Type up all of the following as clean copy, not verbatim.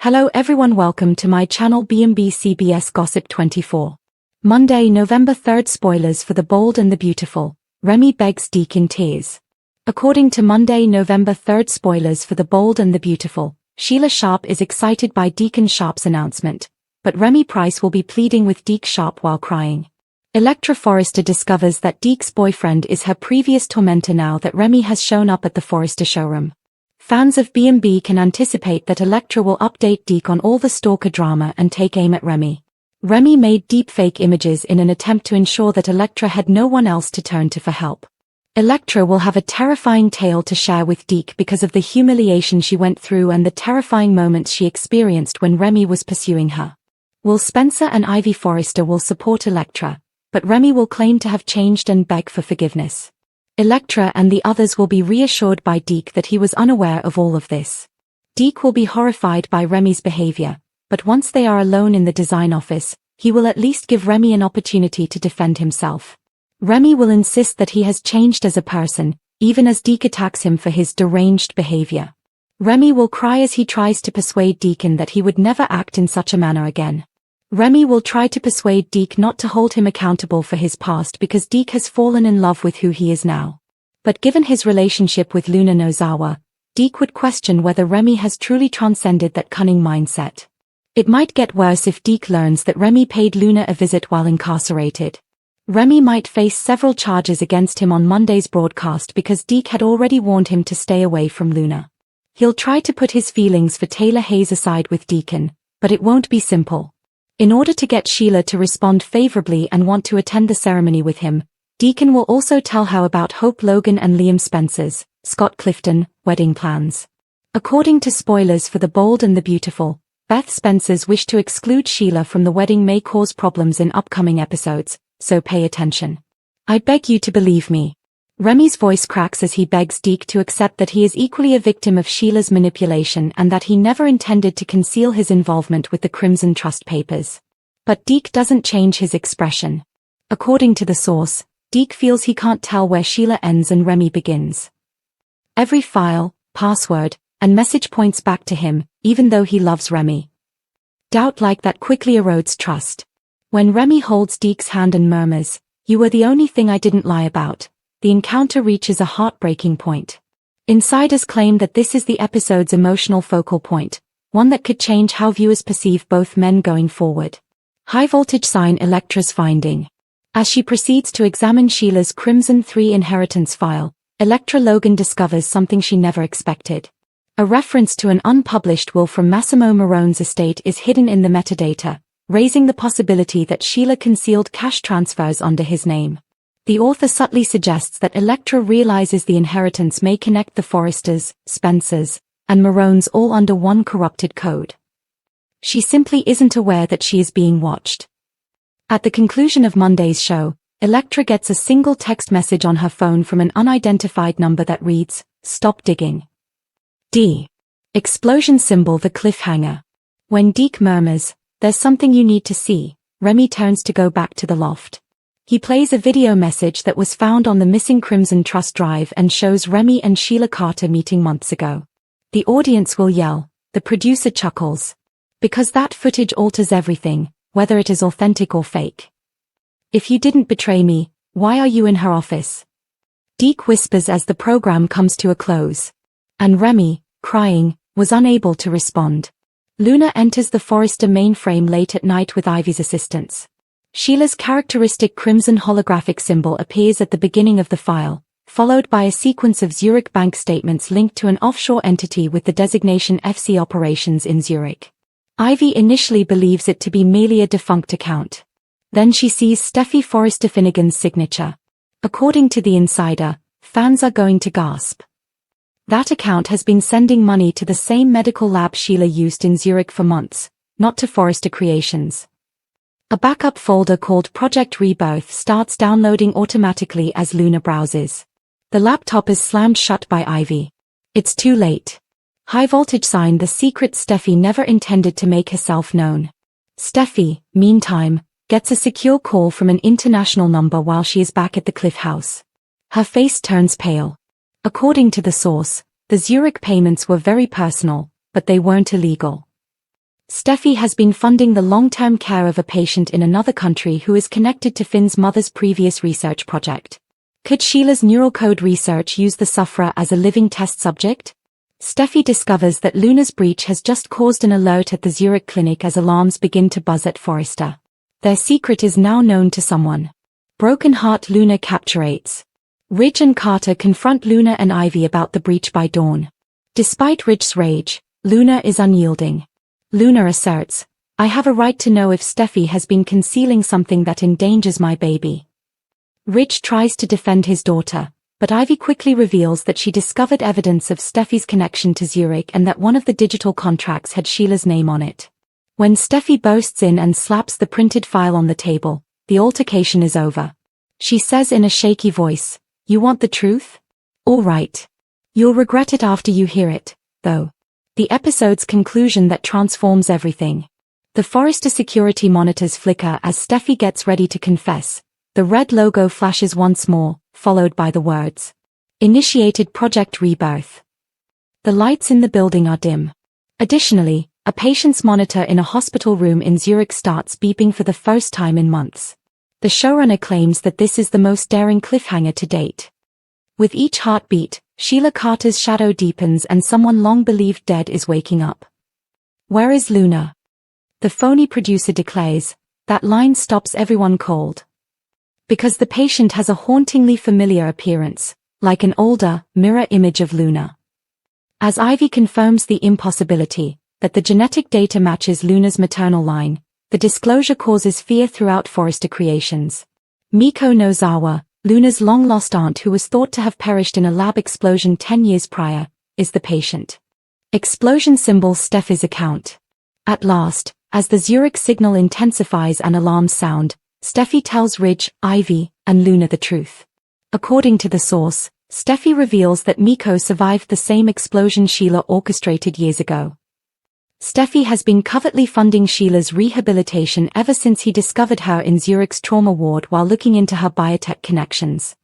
Hello everyone, welcome to my channel B&B CBS Gossip 24. Monday, November 3rd. Spoilers for The Bold and the Beautiful. Remy begs Deke in tears. According to Monday, November 3rd, spoilers for The Bold and the Beautiful. Sheila Sharp is excited by Deacon Sharp's announcement, but Remy Price will be pleading with Deke Sharp while crying. Electra Forrester discovers that Deke's boyfriend is her previous tormentor now that Remy has shown up at the Forrester showroom. Fans of B&B can anticipate that Electra will update Deke on all the stalker drama and take aim at Remy. Remy made deepfake images in an attempt to ensure that Electra had no one else to turn to for help. Electra will have a terrifying tale to share with Deke because of the humiliation she went through and the terrifying moments she experienced when Remy was pursuing her. Will Spencer and Ivy Forrester will support Electra, but Remy will claim to have changed and beg for forgiveness. Electra and the others will be reassured by Deke that he was unaware of all of this. Deke will be horrified by Remy's behavior, but once they are alone in the design office, he will at least give Remy an opportunity to defend himself. Remy will insist that he has changed as a person, even as Deke attacks him for his deranged behavior. Remy will cry as he tries to persuade Deacon that he would never act in such a manner again. Remy will try to persuade Deke not to hold him accountable for his past because Deke has fallen in love with who he is now. But given his relationship with Luna Nozawa, Deke would question whether Remy has truly transcended that cunning mindset. It might get worse if Deke learns that Remy paid Luna a visit while incarcerated. Remy might face several charges against him on Monday's broadcast because Deke had already warned him to stay away from Luna. He'll try to put his feelings for Taylor Hayes aside with Deacon, but it won't be simple. In order to get Sheila to respond favorably and want to attend the ceremony with him, Deacon will also tell her about Hope Logan and Liam Spencer's, Scott Clifton, wedding plans. According to spoilers for The Bold and the Beautiful, Beth Spencer's wish to exclude Sheila from the wedding may cause problems in upcoming episodes, so pay attention. I beg you to believe me. Remy's voice cracks as he begs Deke to accept that he is equally a victim of Sheila's manipulation and that he never intended to conceal his involvement with the Crimson Trust papers. But Deke doesn't change his expression. According to the source, Deke feels he can't tell where Sheila ends and Remy begins. Every file, password, and message points back to him, even though he loves Remy. Doubt like that quickly erodes trust. When Remy holds Deke's hand and murmurs, "You were the only thing I didn't lie about," the encounter reaches a heartbreaking point. Insiders claim that this is the episode's emotional focal point, one that could change how viewers perceive both men going forward. High voltage sign Electra's finding. As she proceeds to examine Sheila's Crimson 3 inheritance file, Electra Logan discovers something she never expected. A reference to an unpublished will from Massimo Marone's estate is hidden in the metadata, raising the possibility that Sheila concealed cash transfers under his name. The author subtly suggests that Electra realizes the inheritance may connect the Forresters, Spencers, and Marones all under one corrupted code. She simply isn't aware that she is being watched. At the conclusion of Monday's show, Electra gets a single text message on her phone from an unidentified number that reads, "Stop digging." D. Explosion symbol the cliffhanger. When Deke murmurs, "There's something you need to see," Remy turns to go back to the loft. He plays a video message that was found on the missing Crimson Trust drive and shows Remy and Sheila Carter meeting months ago. The audience will yell, the producer chuckles. Because that footage alters everything, whether it is authentic or fake. "If you didn't betray me, why are you in her office?" Deke whispers as the program comes to a close. And Remy, crying, was unable to respond. Luna enters the Forrester mainframe late at night with Ivy's assistance. Sheila's characteristic crimson holographic symbol appears at the beginning of the file, followed by a sequence of Zurich bank statements linked to an offshore entity with the designation FC Operations in Zurich. Ivy initially believes it to be merely a defunct account. Then she sees Steffi Forrester Finnegan's signature. According to the insider, fans are going to gasp. That account has been sending money to the same medical lab Sheila used in Zurich for months, not to Forrester Creations. A backup folder called Project Rebirth starts downloading automatically as Luna browses. The laptop is slammed shut by Ivy. It's too late. High voltage sign the secret Steffi never intended to make herself known. Steffi, meantime, gets a secure call from an international number while she is back at the Cliff House. Her face turns pale. According to the source, the Zurich payments were very personal, but they weren't illegal. Steffi has been funding the long-term care of a patient in another country who is connected to Finn's mother's previous research project. Could Sheila's neural code research use the sufferer as a living test subject? Steffi discovers that Luna's breach has just caused an alert at the Zurich clinic as alarms begin to buzz at Forrester. Their secret is now known to someone. Broken heart Luna capturates. Ridge and Carter confront Luna and Ivy about the breach by dawn. Despite Ridge's rage, Luna is unyielding. Luna asserts, "I have a right to know if Steffi has been concealing something that endangers my baby." Ridge tries to defend his daughter, but Ivy quickly reveals that she discovered evidence of Steffi's connection to Zurich and that one of the digital contracts had Sheila's name on it. When Steffi bursts in and slaps the printed file on the table, the altercation is over. She says in a shaky voice, "You want the truth? All right. You'll regret it after you hear it, though." The episode's conclusion that transforms everything. The Forrester security monitors flicker as Steffi gets ready to confess. The red logo flashes once more, followed by the words, "Initiated Project Rebirth." The lights in the building are dim. Additionally, a patient's monitor in a hospital room in Zurich starts beeping for the first time in months. The showrunner claims that this is the most daring cliffhanger to date. With each heartbeat, Sheila Carter's shadow deepens and someone long believed dead is waking up. Where is Luna? The phony producer declares. That line stops everyone cold. Because the patient has a hauntingly familiar appearance, like an older, mirror image of Luna. As Ivy confirms the impossibility, that the genetic data matches Luna's maternal line, the disclosure causes fear throughout Forrester Creations. Miko Nozawa, Luna's long-lost aunt who was thought to have perished in a lab explosion 10 years prior, is the patient. Explosion symbols Steffi's account. At last, as the Zurich signal intensifies and alarms sound, Steffi tells Ridge, Ivy, and Luna the truth. According to the source, Steffi reveals that Miko survived the same explosion Sheila orchestrated years ago. Steffi has been covertly funding Sheila's rehabilitation ever since he discovered her in Zurich's trauma ward while looking into her biotech connections.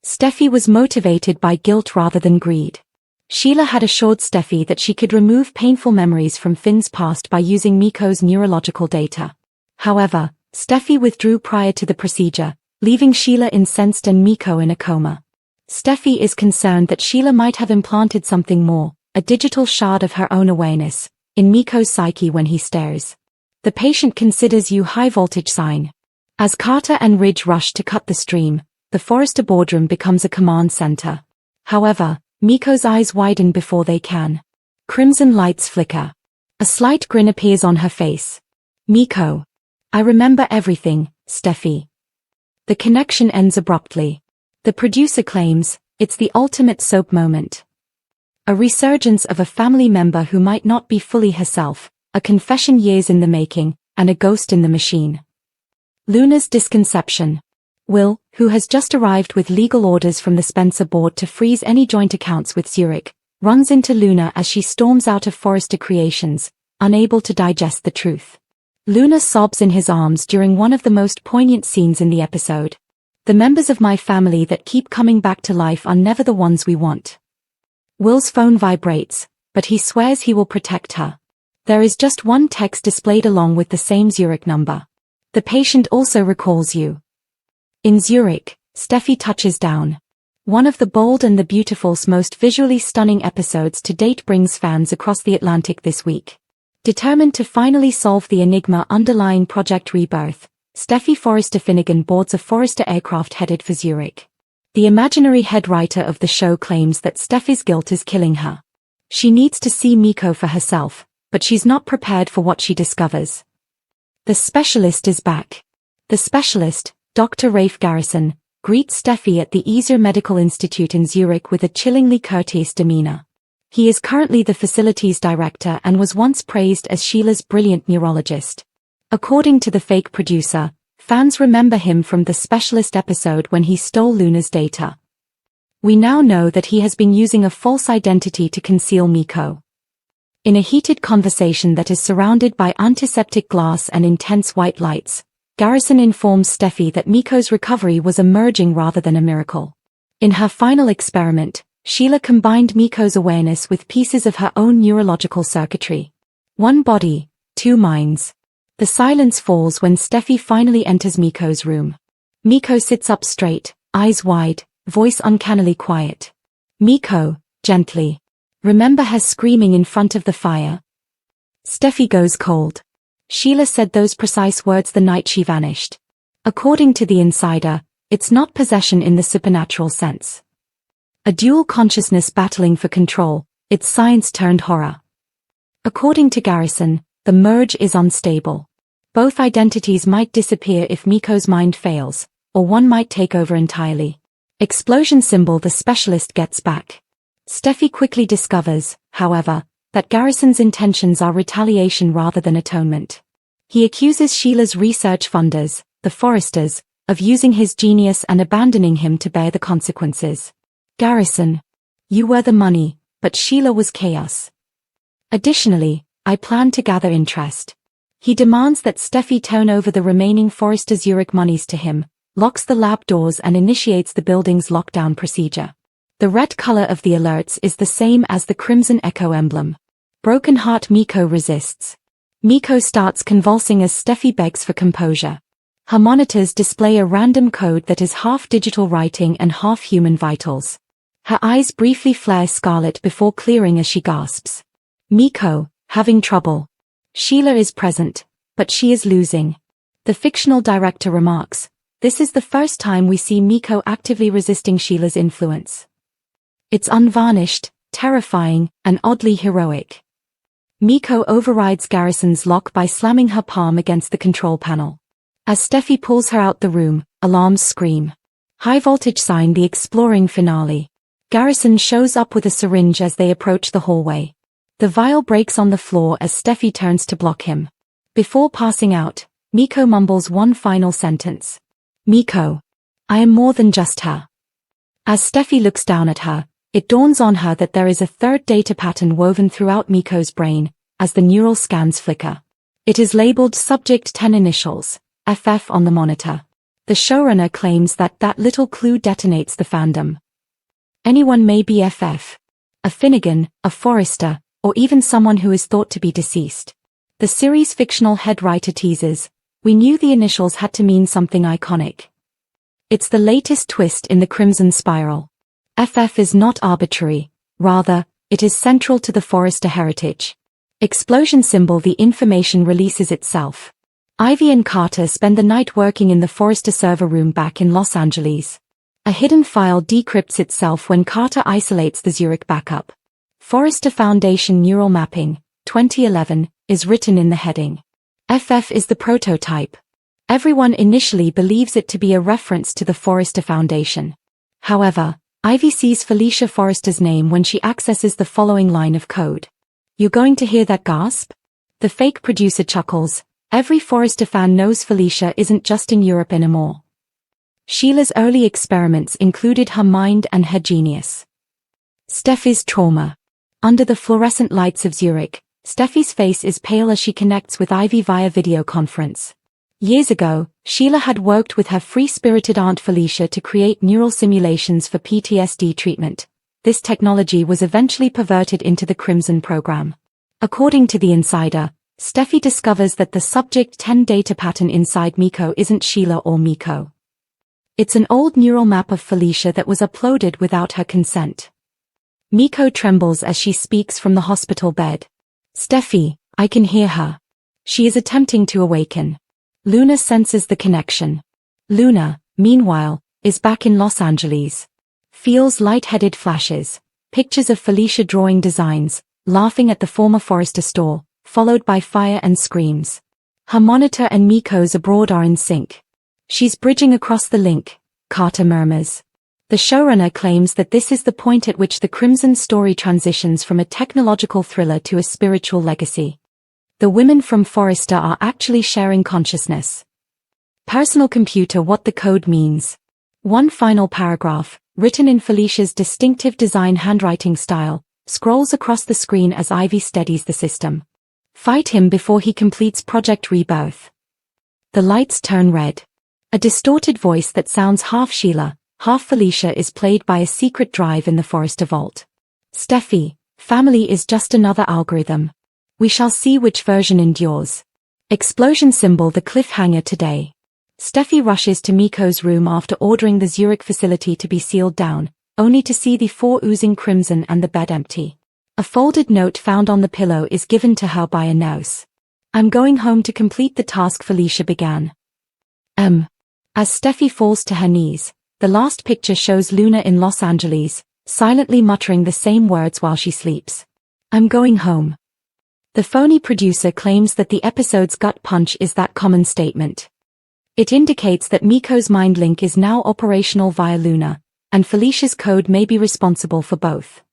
Steffi was motivated by guilt rather than greed. Sheila had assured Steffi that she could remove painful memories from Finn's past by using Miko's neurological data. However, Steffi withdrew prior to the procedure, leaving Sheila incensed and Miko in a coma. Steffi is concerned that Sheila might have implanted something more, a digital shard of her own awareness, in Miko's psyche when he stares. The patient considers you high-voltage sign. As Carter and Ridge rush to cut the stream, the Forrester boardroom becomes a command center. However, Miko's eyes widen before they can. Crimson lights flicker. A slight grin appears on her face. Miko. I remember everything, Steffi. The connection ends abruptly. The producer claims, it's the ultimate soap moment. A resurgence of a family member who might not be fully herself, a confession years in the making, and a ghost in the machine. Luna's disconception. Will, who has just arrived with legal orders from the Spencer board to freeze any joint accounts with Zurich, runs into Luna as she storms out of Forrester Creations, unable to digest the truth. Luna sobs in his arms during one of the most poignant scenes in the episode. The members of my family that keep coming back to life are never the ones we want. Will's phone vibrates, but he swears he will protect her. There is just one text displayed along with the same Zurich number. The patient also recalls you. In Zurich, Steffi touches down. One of the Bold and the Beautiful's most visually stunning episodes to date brings fans across the Atlantic this week. Determined to finally solve the enigma underlying Project Rebirth, Steffi Forrester Finnegan boards a Forrester aircraft headed for Zurich. The imaginary head writer of the show claims that Steffi's guilt is killing her. She needs to see Miko for herself, but she's not prepared for what she discovers. The specialist is back. The specialist, Dr. Rafe Garrison, greets Steffi at the Ezer Medical Institute in Zurich with a chillingly courteous demeanor. He is currently the facility's director and was once praised as Sheila's brilliant neurologist. According to the fake producer, fans remember him from the specialist episode when he stole Luna's data. We now know that he has been using a false identity to conceal Miko. In a heated conversation that is surrounded by antiseptic glass and intense white lights, Garrison informs Steffi that Miko's recovery was a merging rather than a miracle. In her final experiment, Sheila combined Miko's awareness with pieces of her own neurological circuitry. One body, Two minds. The silence falls when Steffi finally enters Miko's room. Miko sits up straight, eyes wide, voice uncannily quiet. Miko, gently. Remember her screaming in front of the fire? Steffi goes cold. Sheila said those precise words the night she vanished. According to the insider, it's not possession in the supernatural sense. A dual consciousness battling for control, it's science turned horror. According to Garrison, the merge is unstable. Both identities might disappear if Miko's mind fails, or one might take over entirely. Explosion symbol the specialist gets back. Steffi quickly discovers, however, that Garrison's intentions are retaliation rather than atonement. He accuses Sheila's research funders, the Forresters, of using his genius and abandoning him to bear the consequences. Garrison. You were the money, but Sheila was chaos. Additionally, I plan to gather interest. He demands that Steffi turn over the remaining Forrester Zurich monies to him, locks the lab doors and initiates the building's lockdown procedure. The red color of the alerts is the same as the Crimson Echo emblem. Broken heart Miko resists. Miko starts convulsing as Steffi begs for composure. Her monitors display a random code that is half digital writing and half human vitals. Her eyes briefly flare scarlet before clearing as she gasps. Miko, having trouble. Sheila is present, but she is losing. The fictional director remarks, this is the first time we see Miko actively resisting Sheila's influence. It's unvarnished, terrifying, and oddly heroic. Miko overrides Garrison's lock by slamming her palm against the control panel. As Steffi pulls her out the room, alarms scream. High voltage sign the exploring finale. Garrison shows up with a syringe as they approach the hallway. The vial breaks on the floor as Steffi turns to block him. Before passing out, Miko mumbles one final sentence. Miko. I am more than just her. As Steffi looks down at her, it dawns on her that there is a third data pattern woven throughout Miko's brain, as the neural scans flicker. It is labeled Subject 10 Initials, FF on the monitor. The showrunner claims that that little clue detonates the fandom. Anyone may be FF. A Finnegan, a Forrester, or even someone who is thought to be deceased. The series' fictional head writer teases, we knew the initials had to mean something iconic. It's the latest twist in the Crimson Spiral. FF is not arbitrary, rather, it is central to the Forrester heritage. Explosion symbol the information releases itself. Ivy and Carter spend the night working in the Forrester server room back in Los Angeles. A hidden file decrypts itself when Carter isolates the Zurich backup. Forrester Foundation Neural Mapping, 2011, is written in the heading. FF is the prototype. Everyone initially believes it to be a reference to the Forrester Foundation. However, Ivy sees Felicia Forrester's name when she accesses the following line of code. You're going to hear that gasp? The fake producer chuckles. Every Forrester fan knows Felicia isn't just in Europe anymore. Sheila's early experiments included her mind and her genius. Steffi's trauma. Under the fluorescent lights of Zurich, Steffi's face is pale as she connects with Ivy via video conference. Years ago, Sheila had worked with her free-spirited aunt Felicia to create neural simulations for PTSD treatment. This technology was eventually perverted into the Crimson program. According to the insider, Steffi discovers that the Subject 10 data pattern inside Miko isn't Sheila or Miko. It's an old neural map of Felicia that was uploaded without her consent. Miko trembles as she speaks from the hospital bed. Steffi, I can hear her. She is attempting to awaken. Luna senses the connection. Luna, meanwhile, is back in Los Angeles. Feels light-headed flashes, pictures of Felicia drawing designs, laughing at the former Forrester store, followed by fire and screams. Her monitor and Miko's abroad are in sync. She's bridging across the link, Carter murmurs. The showrunner claims that this is the point at which the Crimson story transitions from a technological thriller to a spiritual legacy. The women from Forrester are actually sharing consciousness. Personal computer what the code means. One final paragraph, written in Felicia's distinctive design handwriting style, scrolls across the screen as Ivy steadies the system. Fight him before he completes Project Rebirth. The lights turn red. A distorted voice that sounds half Sheila, half Felicia is played by a secret drive in the Forrester vault. Steffi, family is just another algorithm. We shall see which version endures. Explosion symbol the cliffhanger today. Steffi rushes to Miko's room after ordering the Zurich facility to be sealed down, only to see the floor oozing crimson and the bed empty. A folded note found on the pillow is given to her by a nurse. I'm going home to complete the task Felicia began. As Steffi falls to her knees, the last picture shows Luna in Los Angeles, silently muttering the same words while she sleeps. I'm going home. The phony producer claims that the episode's gut punch is that common statement. It indicates that Miko's mind link is now operational via Luna, and Felicia's code may be responsible for both.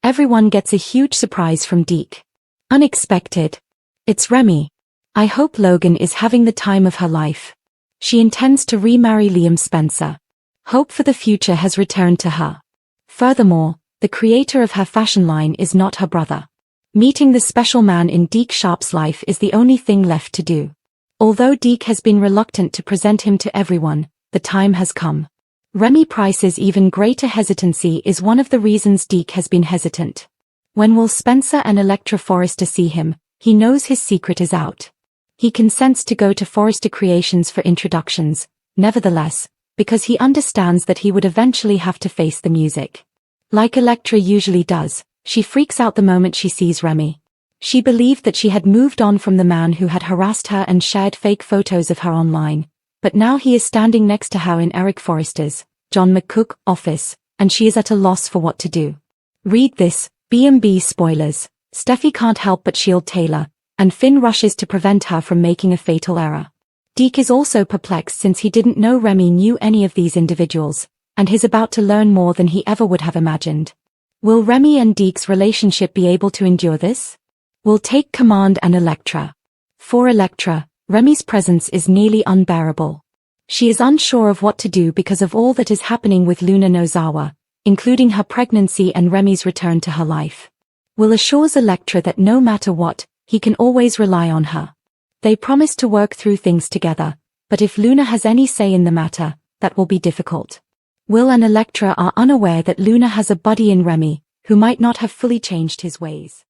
Everyone gets a huge surprise from Deke. Unexpected. It's Remy. I hope Logan is having the time of her life. She intends to remarry Liam Spencer. Hope for the future has returned to her. Furthermore, the creator of her fashion line is not her brother. Meeting the special man in Deke Sharp's life is the only thing left to do. Although Deke has been reluctant to present him to everyone, the time has come. Remy Price's even greater hesitancy is one of the reasons Deke has been hesitant. When will Spencer and Electra Forrester see him? He knows his secret is out. He consents to go to Forrester Creations for introductions, nevertheless, because he understands that he would eventually have to face the music. Like Electra usually does, she freaks out the moment she sees Remy. She believed that she had moved on from the man who had harassed her and shared fake photos of her online, but now he is standing next to her in Eric Forrester's, John McCook, office, and she is at a loss for what to do. Read this, B&B spoilers. Steffi can't help but shield Taylor, and Finn rushes to prevent her from making a fatal error. Deke is also perplexed since he didn't know Remy knew any of these individuals, and he's about to learn more than he ever would have imagined. Will Remy and Deke's relationship be able to endure this? Will take command and Electra. For Electra, Remy's presence is nearly unbearable. She is unsure of what to do because of all that is happening with Luna Nozawa, including her pregnancy and Remy's return to her life. Will assures Electra that no matter what, he can always rely on her. They promise to work through things together, but if Luna has any say in the matter, that will be difficult. Will and Electra are unaware that Luna has a buddy in Remy, who might not have fully changed his ways.